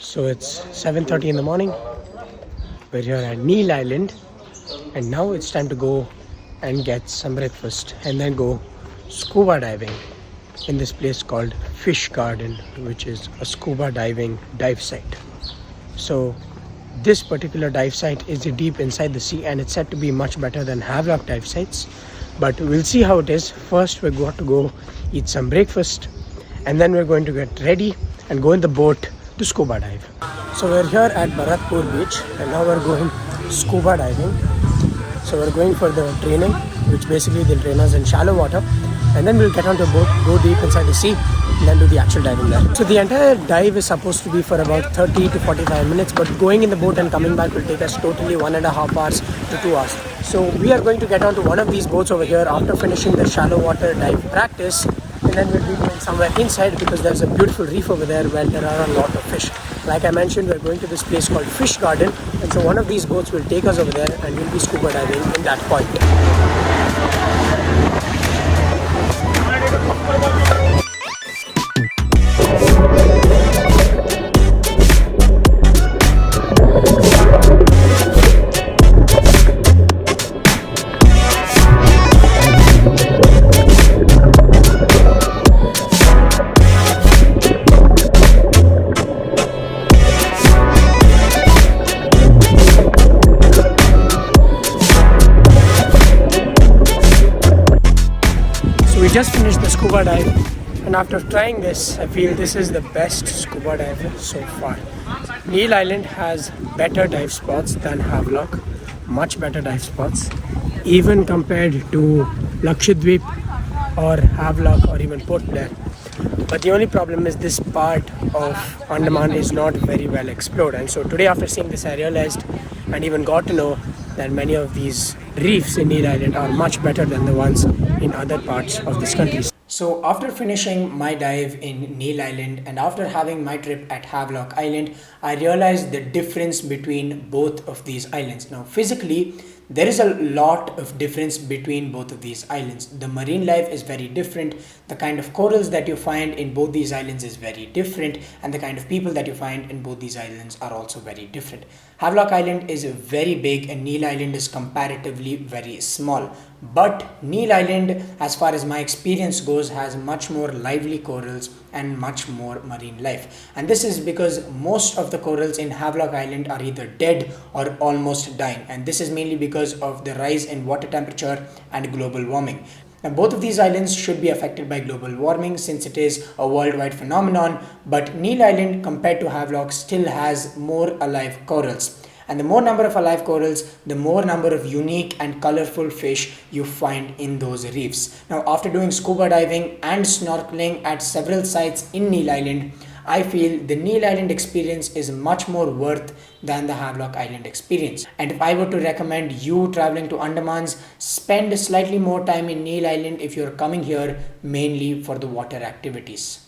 So it's 7:30 in the morning. We're here at Neil Island, and now it's time to go and get some breakfast and then go scuba diving in this place called Fish Garden, which is a scuba diving dive site. So this particular dive site is deep inside the sea, and it's said to be much better than Havelock dive sites. But we'll see how it is. First, we're going to go eat some breakfast, and then we're going to get ready and go in the boat to scuba dive. So we're here at Bharatpur beach, and now we're going scuba diving. So we're going for the training, which basically they'll train us in shallow water, and then we'll get onto a boat, go deep inside the sea, and then do the actual diving there. So the entire dive is supposed to be for about 30 to 45 minutes, but going in the boat and coming back will take us totally 1.5 hours to 2 hours. So we are going to get onto one of these boats over here after finishing the shallow water dive practice, and then we'll be going somewhere inside because there's a beautiful reef over there where there are a lot of fish. Like I mentioned, we're going to this place called Fish Garden, and so one of these boats will take us over there and we'll be scuba diving in that point. We just finished the scuba dive, and after trying this, I feel this is the best scuba dive so far. Neil Island has better dive spots than Havelock, much better dive spots, even compared to Lakshadweep or Havelock or even Port Blair. But the only problem is this part of Andaman is not very well explored, and so today after seeing this I realized and even got to know that many of these reefs in Neil Island are much better than the ones in other parts of this country. So after finishing my dive in Neil Island and after having my trip at Havelock Island, I realized the difference between both of these islands. Now physically, there is a lot of difference between both of these islands. The marine life is very different. The kind of corals that you find in both these islands is very different, and the kind of people that you find in both these islands are also very different. Havelock Island is very big and Neil Island is comparatively very small. But Neil Island, as far as my experience goes, has much more lively corals and much more marine life. And this is because most of the corals in Havelock Island are either dead or almost dying. And this is mainly because of the rise in water temperature and global warming. Now, both of these islands should be affected by global warming since it is a worldwide phenomenon, but Neil Island compared to Havelock still has more alive corals. And the more number of alive corals, the more number of unique and colorful fish you find in those reefs. Now, after doing scuba diving and snorkeling at several sites in Neil Island, I feel the Neil Island experience is much more worth than the Havelock Island experience. And if I were to recommend you traveling to Andamans, spend slightly more time in Neil Island if you're coming here mainly for the water activities.